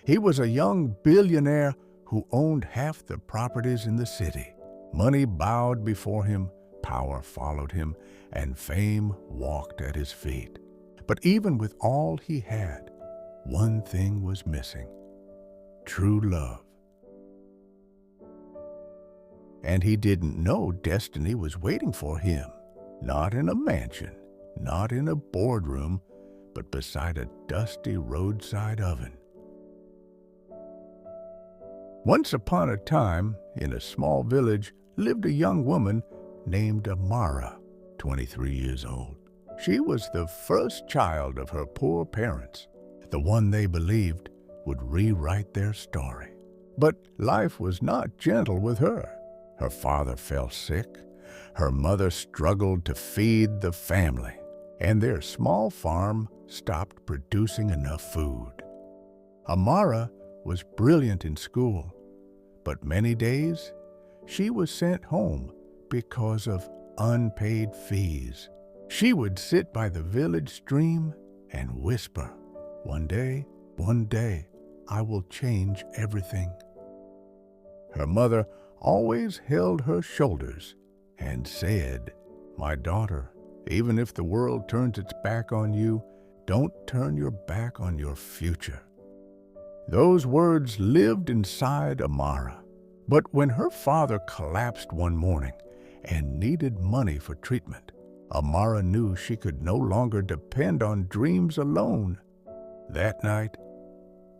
He was a young billionaire who owned half the properties in the city. Money bowed before him, power followed him, and fame walked at his feet. But even with all he had, one thing was missing: true love. And he didn't know destiny was waiting for him, not in a mansion, not in a boardroom, but beside a dusty roadside oven. Once upon a time, in a small village, lived a young woman named Amara, 23 years old. She was the first child of her poor parents, the one they believed would rewrite their story. But life was not gentle with her. Her father fell sick, her mother struggled to feed the family, and their small farm stopped producing enough food. Amara was brilliant in school, but many days she was sent home because of unpaid fees. She would sit by the village stream and whisper, one day, I will change everything." Her mother always held her shoulders and said, "My daughter, even if the world turns its back on you, don't turn your back on your future." Those words lived inside Amara. But when her father collapsed one morning and needed money for treatment, Amara knew she could no longer depend on dreams alone. That night,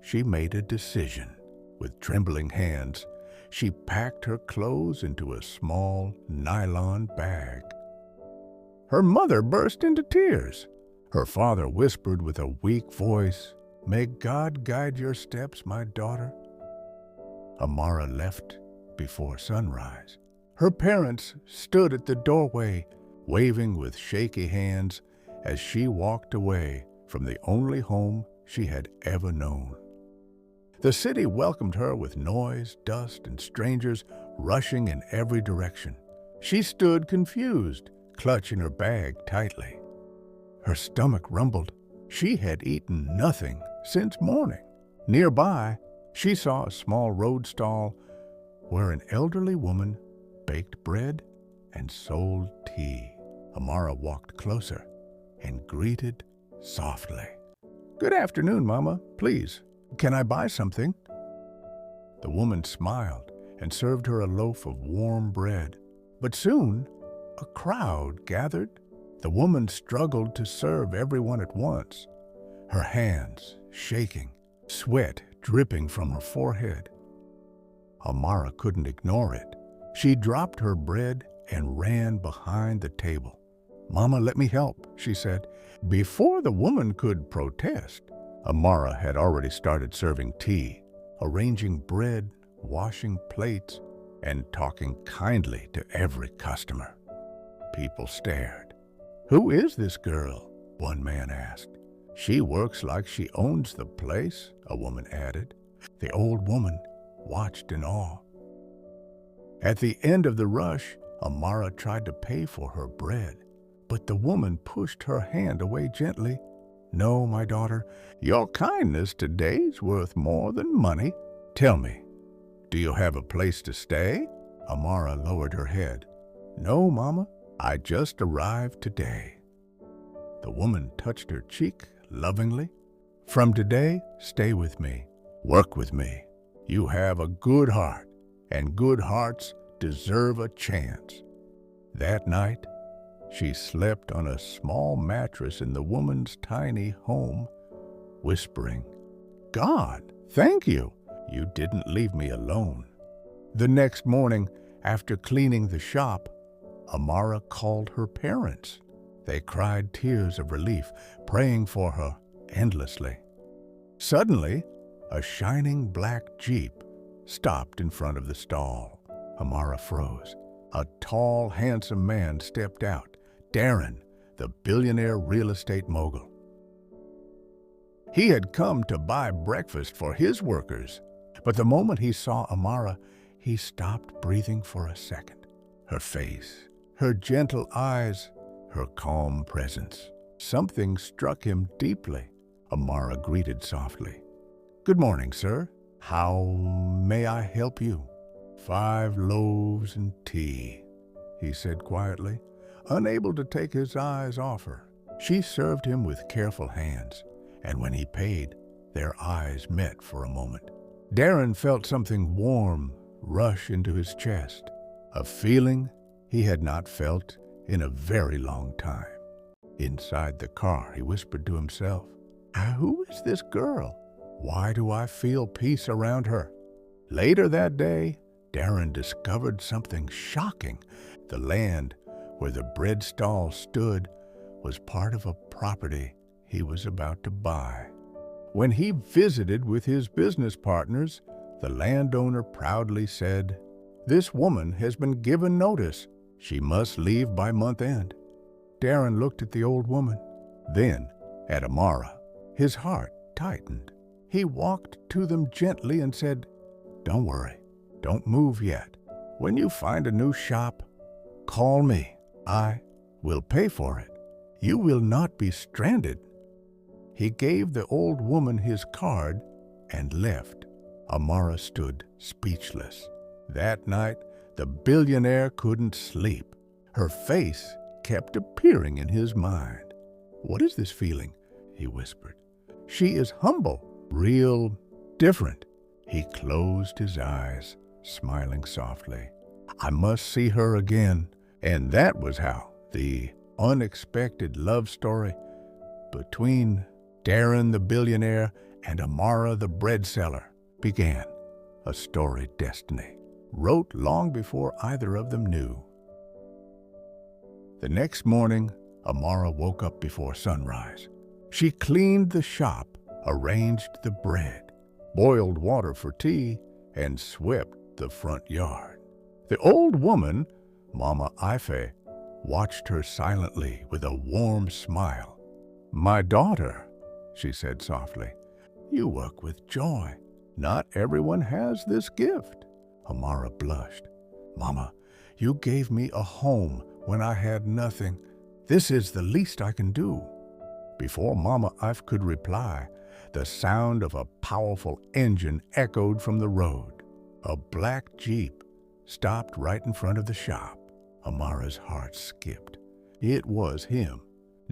she made a decision. With trembling hands, she packed her clothes into a small nylon bag. Her mother burst into tears. Her father whispered with a weak voice, "May God guide your steps, my daughter." Amara left before sunrise. Her parents stood at the doorway, waving with shaky hands as she walked away from the only home she had ever known. The city welcomed her with noise, dust, and strangers rushing in every direction. She stood confused, clutching her bag tightly. Her stomach rumbled. She had eaten nothing since morning. Nearby, she saw a small road stall where an elderly woman baked bread and sold tea. Amara walked closer and greeted softly. "Good afternoon, Mama. Please, can I buy something?" The woman smiled and served her a loaf of warm bread. But soon, a crowd gathered. The woman struggled to serve everyone at once, her hands shaking, sweat dripping from her forehead. Amara couldn't ignore it. She dropped her bread and ran behind the table. "Mama, let me help," she said. Before the woman could protest, Amara had already started serving tea, arranging bread, washing plates, and talking kindly to every customer. People stared. "Who is this girl?" one man asked. "She works like she owns the place," a woman added. The old woman watched in awe. At the end of the rush, Amara tried to pay for her bread, but the woman pushed her hand away gently. "No, my daughter, your kindness today's worth more than money. Tell me, do you have a place to stay?" Amara lowered her head. "No, Mama, I just arrived today." The woman touched her cheek lovingly. "From today, stay with me, work with me. You have a good heart, and good hearts deserve a chance." That night, she slept on a small mattress in the woman's tiny home, whispering, "God, thank you. You didn't leave me alone." The next morning, after cleaning the shop, Amara called her parents. They cried tears of relief, praying for her endlessly. Suddenly, a shining black Jeep stopped in front of the stall. Amara froze. A tall, handsome man stepped out, Darren, the billionaire real estate mogul. He had come to buy breakfast for his workers, but the moment he saw Amara, he stopped breathing for a second. Her face, her gentle eyes, her calm presence. Something struck him deeply. Amara greeted softly. "Good morning, sir. How may I help you?" "5 loaves and tea," he said quietly, unable to take his eyes off her. She served him with careful hands, and when he paid, their eyes met for a moment. Darren felt something warm rush into his chest, a feeling he had not felt in a very long time. Inside the car, he whispered to himself, "Who is this girl? Why do I feel peace around her?" Later that day, Darren discovered something shocking. The land where the bread stall stood was part of a property he was about to buy. When he visited with his business partners, the landowner proudly said, "This woman has been given notice. She must leave by month end." Darren looked at the old woman, then at Amara. His heart tightened. He walked to them gently and said, "Don't worry. Don't move yet. When you find a new shop, call me. I will pay for it. You will not be stranded." He gave the old woman his card and left. Amara stood speechless. That night, the billionaire couldn't sleep. Her face kept appearing in his mind. "What is this feeling?" he whispered. "She is humble, real, different." He closed his eyes, smiling softly. "I must see her again." And that was how the unexpected love story between Darren the billionaire and Amara the bread seller began. A storied destiny, wrote long before either of them knew. The next morning, Amara woke up before sunrise. She cleaned the shop, arranged the bread, boiled water for tea, and swept the front yard. The old woman, Mama Ife, watched her silently with a warm smile. "My daughter," she said softly, "you work with joy. Not everyone has this gift." Amara blushed. "Mama, you gave me a home when I had nothing. This is the least I can do." Before Mama Ife could reply, the sound of a powerful engine echoed from the road. A black Jeep stopped right in front of the shop. Amara's heart skipped. It was him.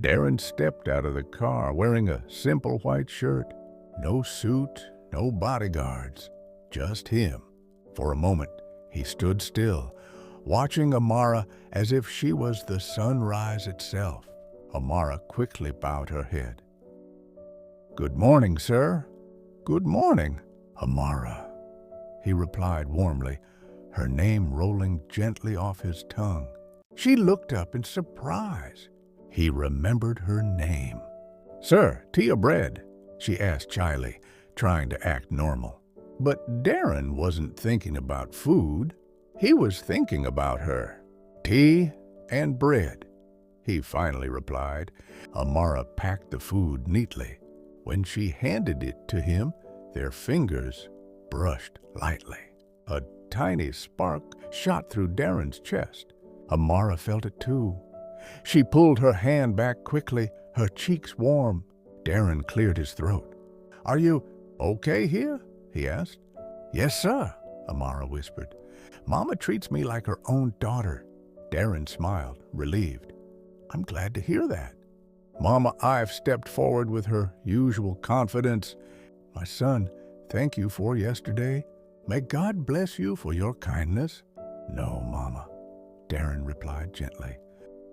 Darren stepped out of the car wearing a simple white shirt. No suit, no bodyguards, just him. For a moment, he stood still, watching Amara as if she was the sunrise itself. Amara quickly bowed her head. "Good morning, sir." "Good morning, Amara," he replied warmly, her name rolling gently off his tongue. She looked up in surprise. He remembered her name. "Sir, tea or bread?" she asked shyly, trying to act normal. But Darren wasn't thinking about food. He was thinking about her. "Tea and bread," he finally replied. Amara packed the food neatly. When she handed it to him, their fingers brushed lightly. A tiny spark shot through Darren's chest. Amara felt it too. She pulled her hand back quickly, her cheeks warm. Darren cleared his throat. "Are you okay here?" he asked. "Yes, sir," Amara whispered. "Mama treats me like her own daughter." Darren smiled, relieved. "I'm glad to hear that." Mama Ive stepped forward with her usual confidence. "My son, thank you for yesterday. May God bless you for your kindness." "No, Mama," Darren replied gently.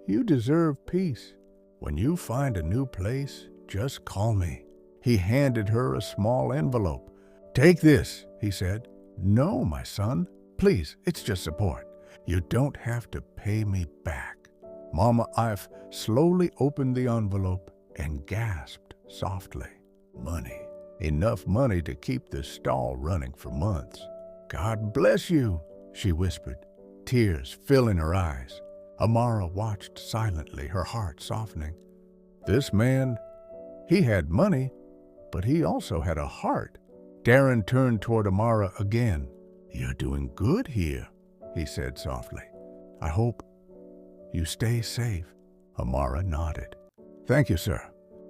"You deserve peace. When you find a new place, just call me." He handed her a small envelope. "Take this," he said. "No, my son. Please, it's just support. You don't have to pay me back." Mama Ife slowly opened the envelope and gasped softly. Money. Enough money to keep the stall running for months. "God bless you," she whispered, tears filling her eyes. Amara watched silently, her heart softening. This man, he had money, but he also had a heart. Darren turned toward Amara again. "You're doing good here," he said softly. "I hope you stay safe." Amara nodded. "Thank you, sir."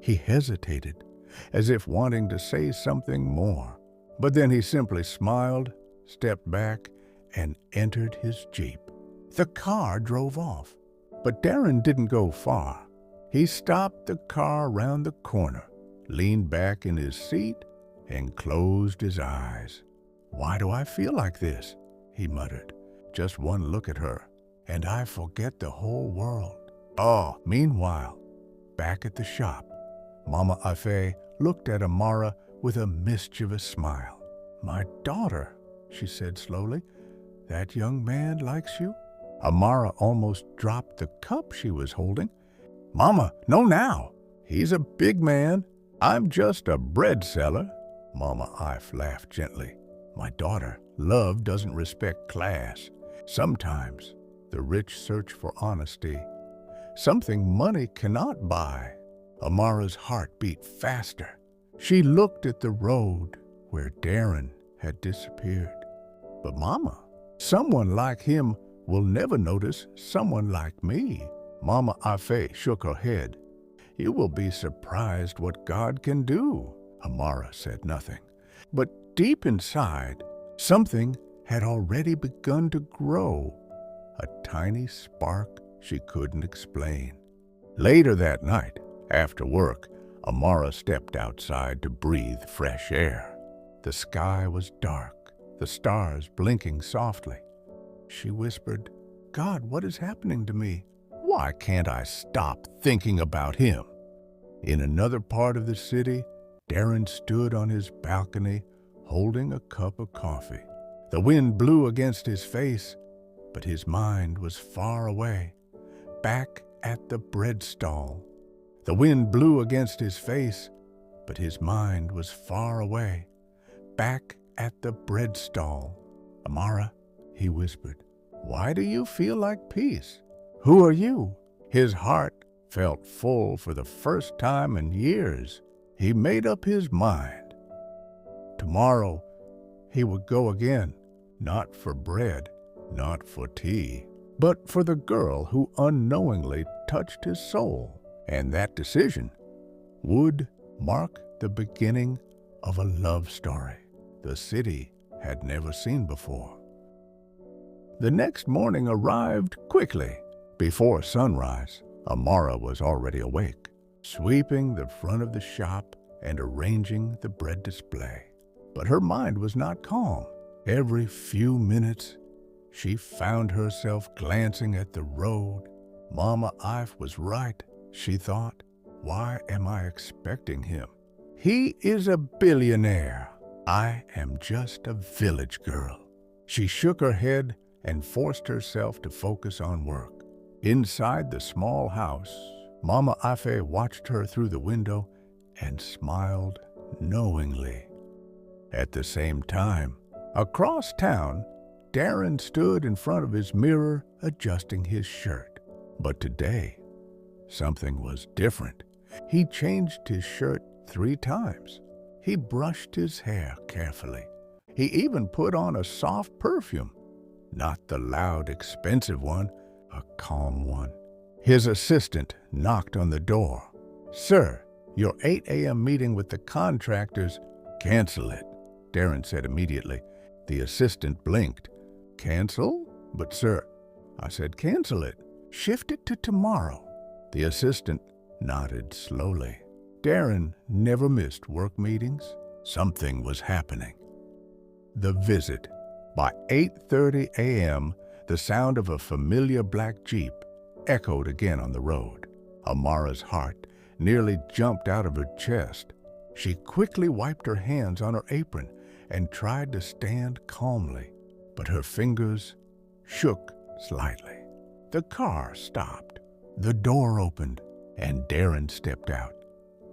He hesitated, as if wanting to say something more. But then he simply smiled, stepped back, and entered his Jeep. The car drove off, but Darren didn't go far. He stopped the car around the corner, leaned back in his seat, and closed his eyes. "Why do I feel like this?" he muttered. "Just one look at her, and I forget the whole world." Oh, meanwhile, back at the shop, Mama Afe looked at Amara with a mischievous smile. "My daughter," she said slowly, "that young man likes you?" Amara almost dropped the cup she was holding. "Mama, no now. He's a big man. I'm just a bread seller." Mama Ife laughed gently. "My daughter, love doesn't respect class. Sometimes the rich search for honesty, something money cannot buy." Amara's heart beat faster. She looked at the road where Darren had disappeared. "But Mama, someone like him will never notice someone like me." Mama Afe shook her head. "You will be surprised what God can do." Amara said nothing. But deep inside, something had already begun to grow, a tiny spark she couldn't explain. Later that night, after work, Amara stepped outside to breathe fresh air. The sky was dark, the stars blinking softly. She whispered, "God, what is happening to me? Why can't I stop thinking about him?" In another part of the city, Darren stood on his balcony holding a cup of coffee. The wind blew against his face, but his mind was far away, back at the bread stall. The wind blew against his face, but his mind was far away, back at the bread stall. "Amara," he whispered, "why do you feel like peace? Who are you?" His heart felt full for the first time in years. He made up his mind. Tomorrow, he would go again, not for bread, not for tea, but for the girl who unknowingly touched his soul. And that decision would mark the beginning of a love story the city had never seen before. The next morning arrived quickly. Before sunrise, Amara was already awake, sweeping the front of the shop and arranging the bread display. But her mind was not calm. Every few minutes, she found herself glancing at the road. Mama Ife was right, she thought. Why am I expecting him? He is a billionaire. I am just a village girl. She shook her head and forced herself to focus on work. Inside the small house, Mama Afe watched her through the window and smiled knowingly. At the same time, across town, Darren stood in front of his mirror adjusting his shirt. But today, something was different. He changed his shirt 3 times. He brushed his hair carefully. He even put on a soft perfume, not the loud, expensive one, a calm one. His assistant knocked on the door. "Sir, your 8 a.m. meeting with the contractors, cancel it," Darren said immediately. The assistant blinked. "Cancel? But sir," I said, "cancel it. Shift it to tomorrow." The assistant nodded slowly. Darren never missed work meetings. Something was happening. The visit. By 8:30 a.m., the sound of a familiar black Jeep echoed again on the road. Amara's heart nearly jumped out of her chest. She quickly wiped her hands on her apron and tried to stand calmly, but her fingers shook slightly. The car stopped. The door opened, and Darren stepped out.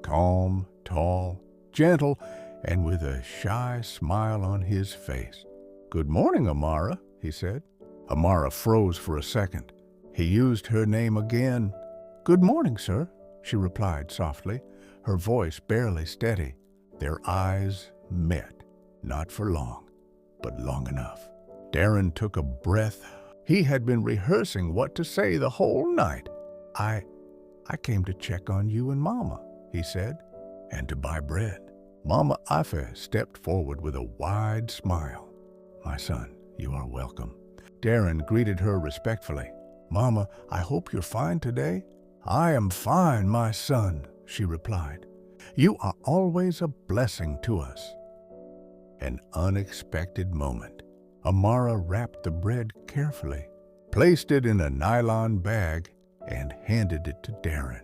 Calm, tall, gentle, and with a shy smile on his face. "Good morning, Amara," he said. Amara froze for a second. He used her name again. "Good morning, sir," she replied softly, her voice barely steady. Their eyes met, not for long, but long enough. Darren took a breath. He had been rehearsing what to say the whole night. I came to check on you and Mama," he said, "and to buy bread." Mama Ife stepped forward with a wide smile. "My son, you are welcome." Darren greeted her respectfully. "Mama, I hope you're fine today." "I am fine, my son," she replied. "You are always a blessing to us." An unexpected moment. Amara wrapped the bread carefully, placed it in a nylon bag, and handed it to Darren.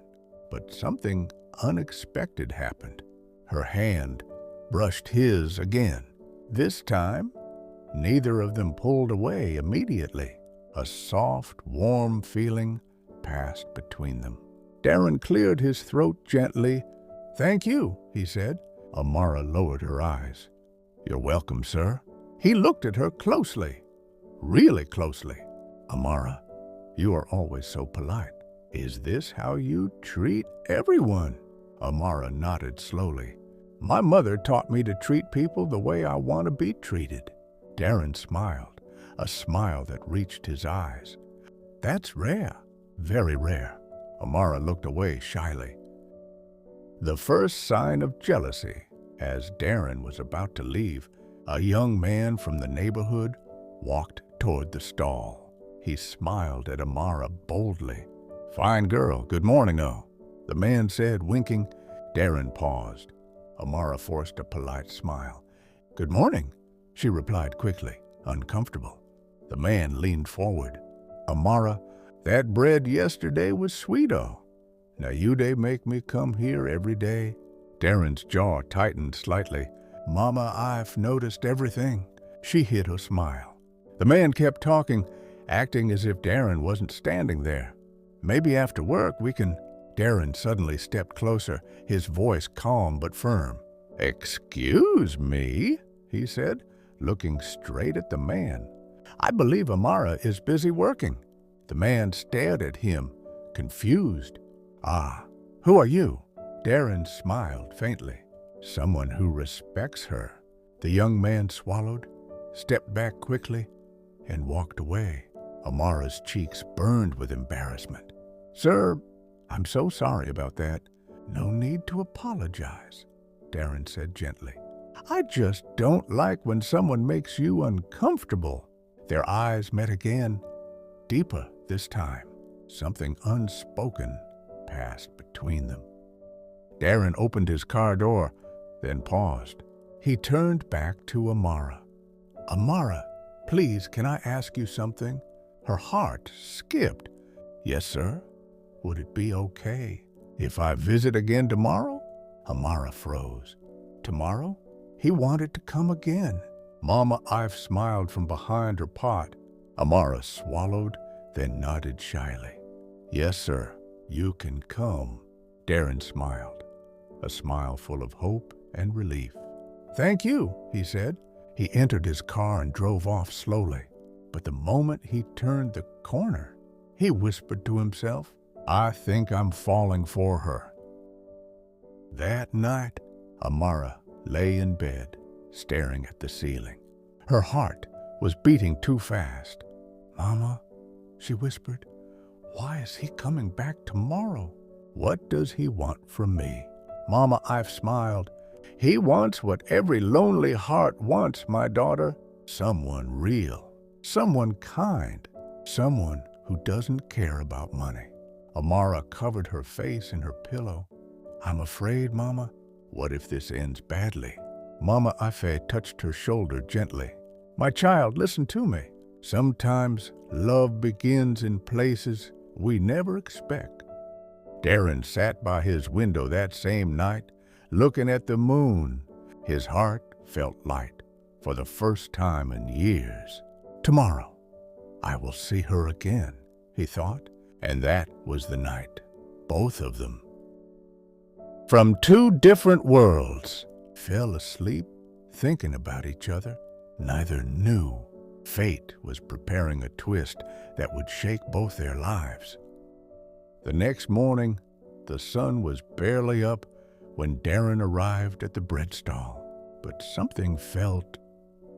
But something unexpected happened. Her hand brushed his again. This time, neither of them pulled away immediately. A soft, warm feeling passed between them. Darren cleared his throat gently. "Thank you," he said. Amara lowered her eyes. "You're welcome, sir." He looked at her closely, really closely. "Amara, you are always so polite. Is this how you treat everyone?" Amara nodded slowly. "My mother taught me to treat people the way I want to be treated." Darren smiled, a smile that reached his eyes. "That's rare, very rare." Amara looked away shyly. The first sign of jealousy. As Darren was about to leave, a young man from the neighborhood walked toward the stall. He smiled at Amara boldly. "Fine girl, good morning, oh," the man said, winking. Darren paused. Amara forced a polite smile. "Good morning," she replied quickly, uncomfortable. The man leaned forward. "Amara, that bread yesterday was sweet, oh. Now you dey make me come here every day." Darren's jaw tightened slightly. "Mama, I've noticed everything." She hid a smile. The man kept talking, acting as if Darren wasn't standing there. "Maybe after work we can—" Darren suddenly stepped closer, his voice calm but firm. "Excuse me," he said, looking straight at the man. "I believe Amara is busy working." The man stared at him, confused. "Ah, who are you?" Darren smiled faintly. "Someone who respects her." The young man swallowed, stepped back quickly, and walked away. Amara's cheeks burned with embarrassment. "Sir, I'm so sorry about that." "No need to apologize," Darren said gently. "I just don't like when someone makes you uncomfortable." Their eyes met again, deeper this time. Something unspoken passed between them. Darren opened his car door, then paused. He turned back to Amara. "Amara, please, can I ask you something?" Her heart skipped. "Yes, sir. Would it be okay if I visit again tomorrow?" Amara froze. "Tomorrow?" He wanted to come again. Mama Ive smiled from behind her pot. Amara swallowed, then nodded shyly. "Yes, sir, you can come." Darren smiled, a smile full of hope and relief. "Thank you," he said. He entered his car and drove off slowly. But the moment he turned the corner, he whispered to himself, "I think I'm falling for her." That night, Amara lay in bed, staring at the ceiling. Her heart was beating too fast. "Mama," she whispered, "why is he coming back tomorrow? What does he want from me?" Mama Ive smiled. "He wants what every lonely heart wants, my daughter. Someone real, someone kind, someone who doesn't care about money." Amara covered her face in her pillow. "I'm afraid, Mama. What if this ends badly?" Mama Ife touched her shoulder gently. "My child, listen to me. Sometimes love begins in places we never expect." Darren sat by his window that same night, looking at the moon. His heart felt light for the first time in years. "Tomorrow, I will see her again," he thought, and that was the night. Both of them, from two different worlds, fell asleep thinking about each other. Neither knew fate was preparing a twist that would shake both their lives. The next morning, the sun was barely up when Darren arrived at the bread stall. But something felt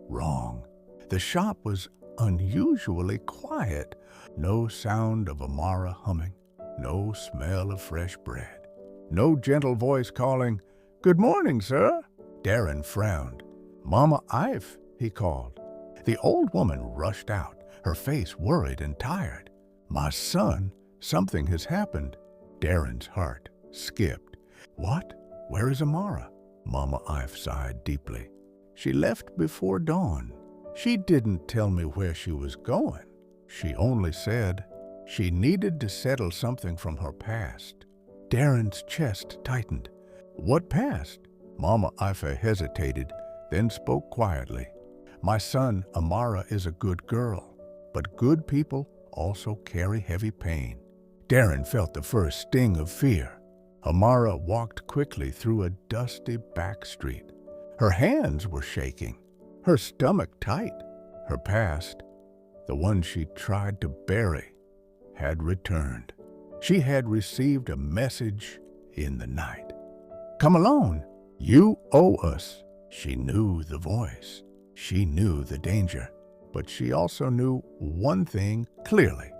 wrong. The shop was unusually quiet. No sound of Amara humming, no smell of fresh bread, no gentle voice calling, "Good morning, sir." Darren frowned. "Mama Ife," he called. The old woman rushed out, her face worried and tired. "My son, something has happened." Darren's heart skipped. "What? Where is Amara?" Mama Ife sighed deeply. "She left before dawn. She didn't tell me where she was going. She only said she needed to settle something from her past." Darren's chest tightened. "What past?" Mama Ife hesitated, then spoke quietly. "My son, Amara, is a good girl, but good people also carry heavy pain." Darren felt the first sting of fear. Amara walked quickly through a dusty back street. Her hands were shaking, her stomach tight. Her past, the one she tried to bury, had returned. She had received a message in the night. "Come alone. You owe us." She knew the voice. She knew the danger. But she also knew one thing clearly.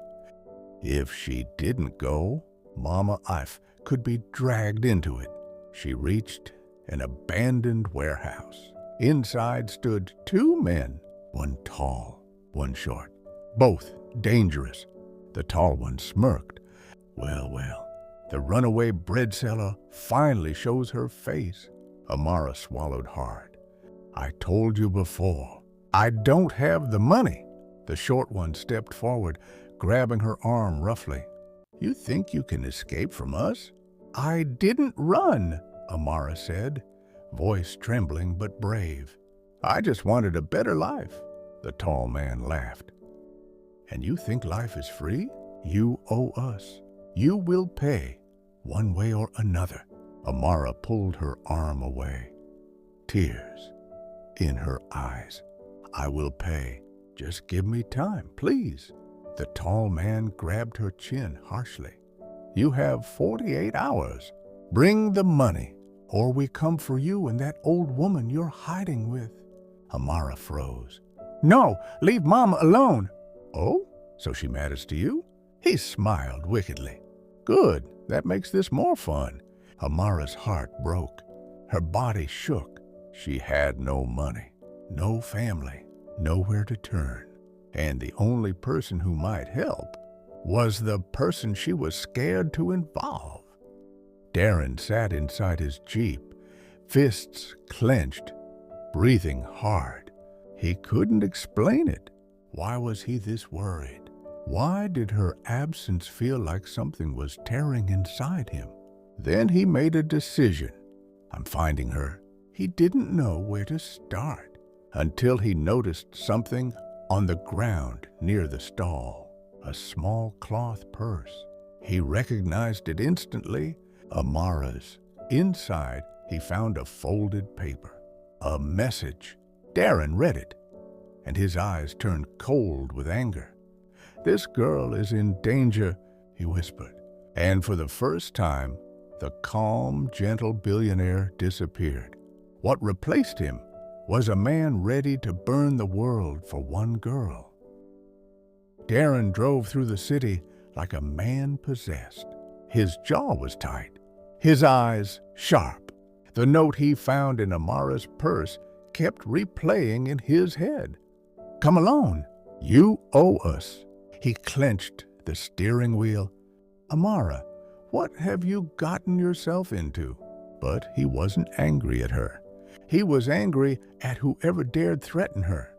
If she didn't go, Mama Ife could be dragged into it. She reached an abandoned warehouse. Inside stood two men, one tall, one short, both dangerous. The tall one smirked. Well, the runaway bread seller finally shows her face. Amara swallowed hard. "I told you before, I don't have the money." The short one stepped forward, grabbing her arm roughly. "You think you can escape from us?" "I didn't run," Amara said, voice trembling but brave. "I just wanted a better life." The tall man laughed. "And you think life is free? You owe us. You will pay, one way or another." Amara pulled her arm away, tears in her eyes. "I will pay. Just give me time, please." The tall man grabbed her chin harshly. "You have 48 hours. Bring the money, or we come for you and that old woman you're hiding with." Amara froze. "No, leave Mama alone." "Oh, so she matters to you?" He smiled wickedly. "Good, that makes this more fun." Amara's heart broke. Her body shook. She had no money, no family, nowhere to turn. And the only person who might help was the person she was scared to involve. Darren sat inside his Jeep, fists clenched, breathing hard. He couldn't explain it. Why was he this worried? Why did her absence feel like something was tearing inside him? Then he made a decision. I'm finding her. He didn't know where to start until he noticed something on the ground near the stall, a small cloth purse. He recognized it instantly, Amara's. Inside, he found a folded paper, a message. Darren read it, and his eyes turned cold with anger. "This girl is in danger," he whispered. And for the first time, the calm, gentle billionaire disappeared. What replaced him was a man ready to burn the world for one girl. Darren drove through the city like a man possessed. His jaw was tight, his eyes sharp. The note he found in Amara's purse kept replaying in his head. "Come alone. You owe us." He clenched the steering wheel. "Amara, what have you gotten yourself into?" But he wasn't angry at her. He was angry at whoever dared threaten her.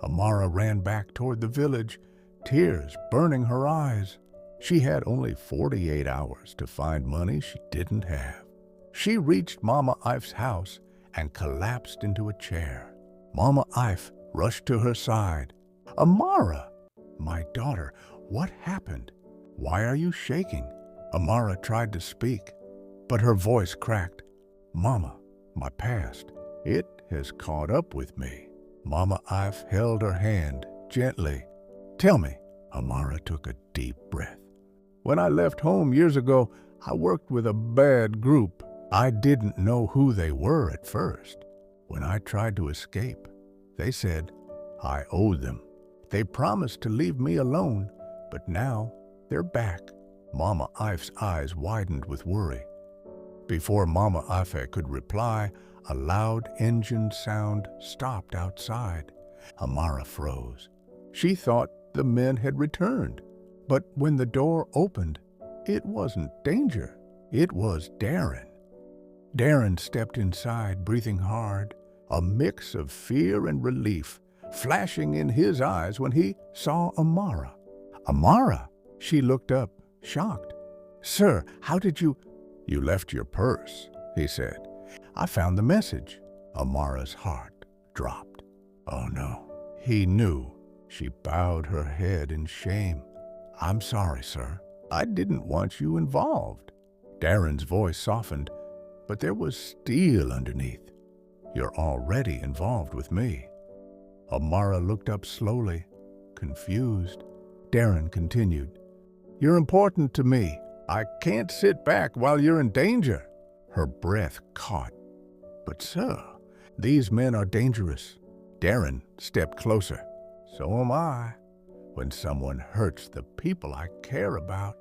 Amara ran back toward the village, tears burning her eyes. She had only 48 hours to find money she didn't have. She reached Mama Ife's house and collapsed into a chair. Mama Ife rushed to her side. "Amara, my daughter, what happened? Why are you shaking?" Amara tried to speak, but her voice cracked. "Mama, my past, it has caught up with me." Mama Ife held her hand gently. "Tell me." Amara took a deep breath. "When I left home years ago, I worked with a bad group. I didn't know who they were at first. When I tried to escape, they said I owed them. They promised to leave me alone, but now they're back." Mama Ife's eyes widened with worry. Before Mama Ife could reply, A loud engine sound stopped outside. Amara froze. She thought the men had returned. But when the door opened, it wasn't Danger. It was Darren. Darren stepped inside, breathing hard, a mix of fear and relief flashing in his eyes when he saw Amara. Amara! She looked up, shocked. "Sir, how did you—" "You left your purse," he said. "I found the message." Amara's heart dropped. Oh no, he knew. She bowed her head in shame. "I'm sorry, sir. I didn't want you involved." Darren's voice softened, but there was steel underneath. "You're already involved with me." Amara looked up slowly, confused. Darren continued, "You're important to me. I can't sit back while you're in danger." Her breath caught. "But sir, these men are dangerous." Darren stepped closer. "So am I. When someone hurts the people I care about."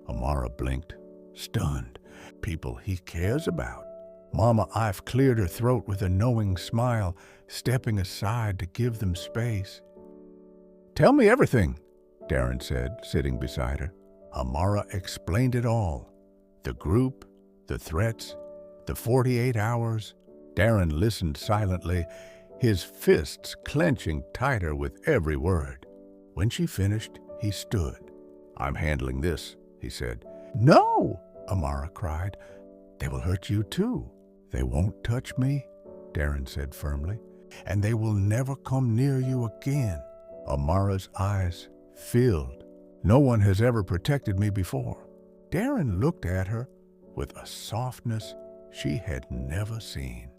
Amara blinked, stunned. People he cares about. Mama Ive cleared her throat with a knowing smile, stepping aside to give them space. "Tell me everything," Darren said, sitting beside her. Amara explained it all. The group, the threats, the 48 hours. Darren listened silently, his fists clenching tighter with every word. When she finished, he stood. "I'm handling this," he said. "No!" Amara cried. "They will hurt you too." "They won't touch me," Darren said firmly, "and they will never come near you again." Amara's eyes filled. "No one has ever protected me before." Darren looked at her with a softness she had never seen.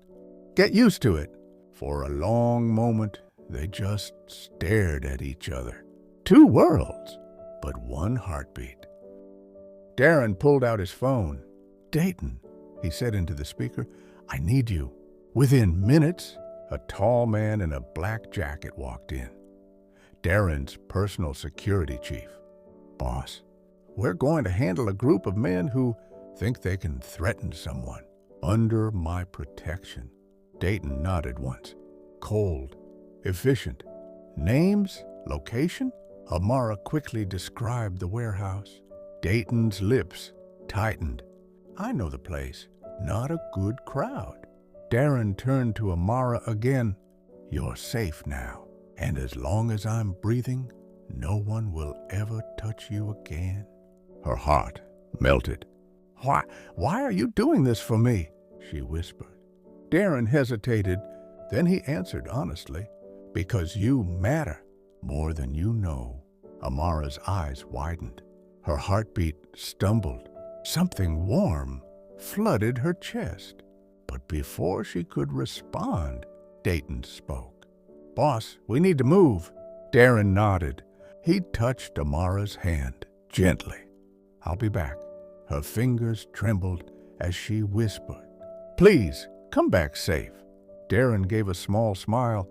"Get used to it." For a long moment, they just stared at each other. Two worlds, but one heartbeat. Darren pulled out his phone. "Dayton," he said into the speaker, "I need you." Within minutes, a tall man in a black jacket walked in. Darren's personal security chief. "Boss, we're going to handle a group of men who think they can threaten someone under my protection." Dayton nodded once. "Cold, efficient. Names, location?" Amara quickly described the warehouse. Dayton's lips tightened. "I know the place. Not a good crowd." Darren turned to Amara again. "You're safe now, and as long as I'm breathing, no one will ever touch you again." Her heart melted. Why are you doing this for me?" she whispered. Darren hesitated, then he answered honestly, "Because you matter more than you know." Amara's eyes widened. Her heartbeat stumbled. Something warm flooded her chest. But before she could respond, Dayton spoke. "Boss, we need to move." Darren nodded. He touched Amara's hand gently. "I'll be back." Her fingers trembled as she whispered, "Please, come back safe." Darren gave a small smile.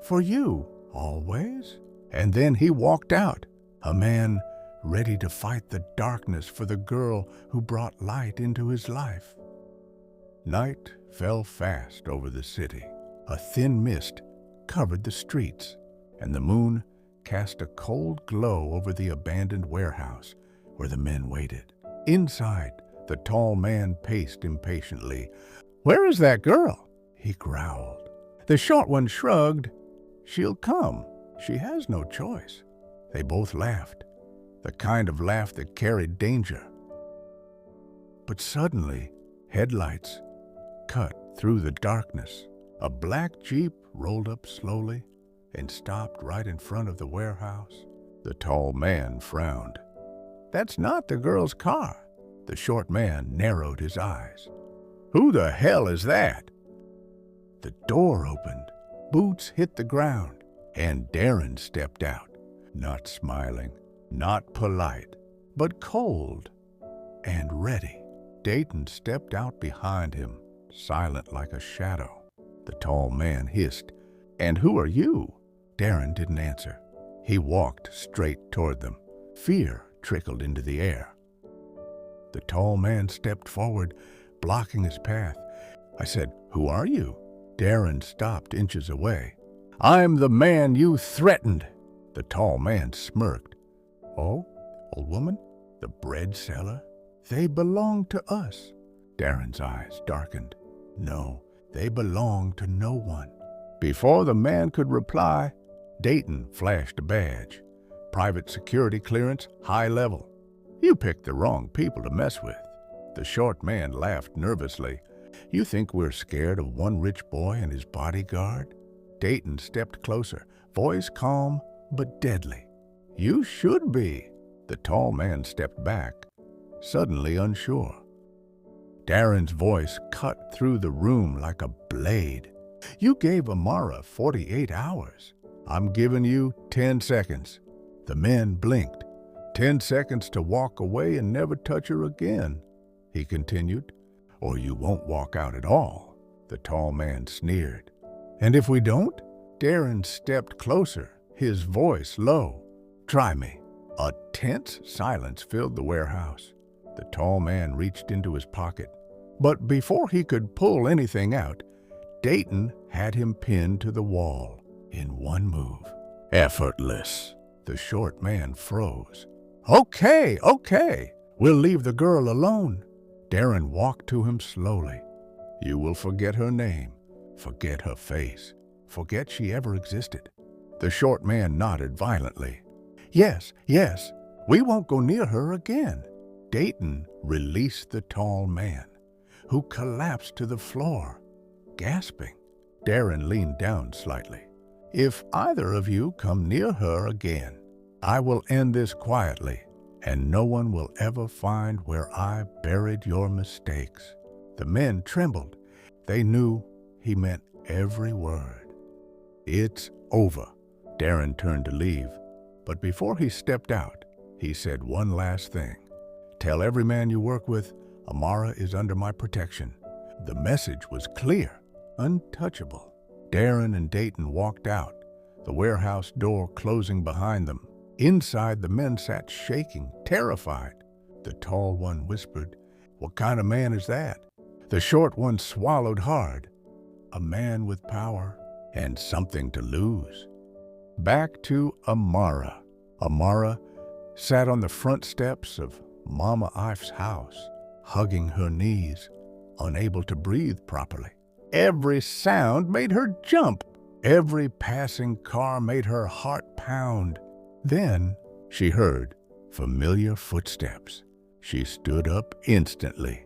"For you, always." And then he walked out, a man ready to fight the darkness for the girl who brought light into his life. Night fell fast over the city. A thin mist covered the streets, and the moon cast a cold glow over the abandoned warehouse where the men waited. Inside, the tall man paced impatiently. "Where is that girl?" he growled. The short one shrugged. "She'll come. She has no choice." They both laughed, the kind of laugh that carried danger. But suddenly, headlights cut through the darkness. A black Jeep rolled up slowly and stopped right in front of the warehouse. The tall man frowned. "That's not the girl's car." The short man narrowed his eyes. "Who the hell is that?" The door opened. Boots hit the ground, and Darren stepped out, not smiling, not polite, but cold and ready. Dayton stepped out behind him, silent like a shadow. The tall man hissed, "And who are you?" Darren didn't answer. He walked straight toward them. Fear trickled into the air. The tall man stepped forward, blocking his path. I said, "Who are you?" Darren stopped inches away. "I'm the man you threatened." The tall man smirked. "Oh, old woman? The bread seller? They belong to us." Darren's eyes darkened. "No, they belong to no one." Before the man could reply, Dayton flashed a badge. Private security clearance, high level. "You picked the wrong people to mess with." The short man laughed nervously. "You think we're scared of one rich boy and his bodyguard?" Dayton stepped closer, voice calm but deadly. "You should be." The tall man stepped back, suddenly unsure. Darren's voice cut through the room like a blade. "You gave Amara 48 hours. I'm giving you 10 seconds. The men blinked. 10 seconds to walk away and never touch her again, he continued. "Or you won't walk out at all," the tall man sneered. "And if we don't?" Darren stepped closer, his voice low. "Try me." A tense silence filled the warehouse. The tall man reached into his pocket. But before he could pull anything out, Dayton had him pinned to the wall in one move. "Effortless." The short man froze. Okay, we'll leave the girl alone." Darren walked to him slowly. "You will forget her name, forget her face, forget she ever existed." The short man nodded violently. Yes, we won't go near her again." Dayton released the tall man, who collapsed to the floor, gasping. Darren leaned down slightly. "If either of you come near her again, I will end this quietly, and no one will ever find where I buried your mistakes." The men trembled. They knew he meant every word. "It's over." Darren turned to leave, but before he stepped out, he said one last thing. "Tell every man you work with, Amara is under my protection." The message was clear, untouchable. Darren and Dayton walked out, the warehouse door closing behind them. Inside, the men sat shaking, terrified. The tall one whispered, "What kind of man is that?" The short one swallowed hard. "A man with power and something to lose." Back to Amara. Amara sat on the front steps of Mama Ife's house, hugging her knees, unable to breathe properly. Every sound made her jump. Every passing car made her heart pound. Then she heard familiar footsteps. She stood up instantly.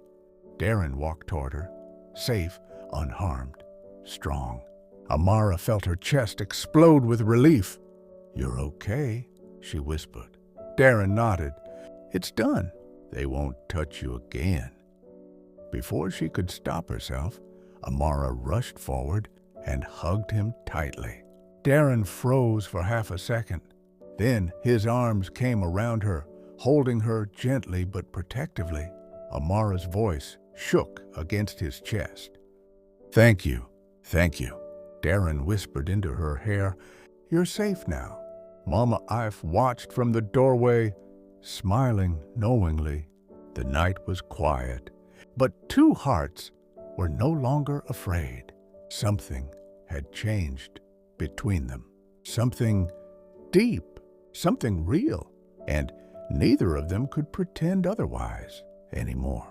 Darren walked toward her, safe, unharmed, strong. Amara felt her chest explode with relief. "You're okay," she whispered. Darren nodded. "It's done. They won't touch you again." Before she could stop herself, Amara rushed forward and hugged him tightly. Darren froze for half a second. Then his arms came around her, holding her gently but protectively. Amara's voice shook against his chest. Thank you. Darren whispered into her hair. "You're safe now." Mama Ife watched from the doorway, smiling knowingly. The night was quiet, but two hearts were no longer afraid. Something had changed between them. Something deep, something real, and neither of them could pretend otherwise anymore.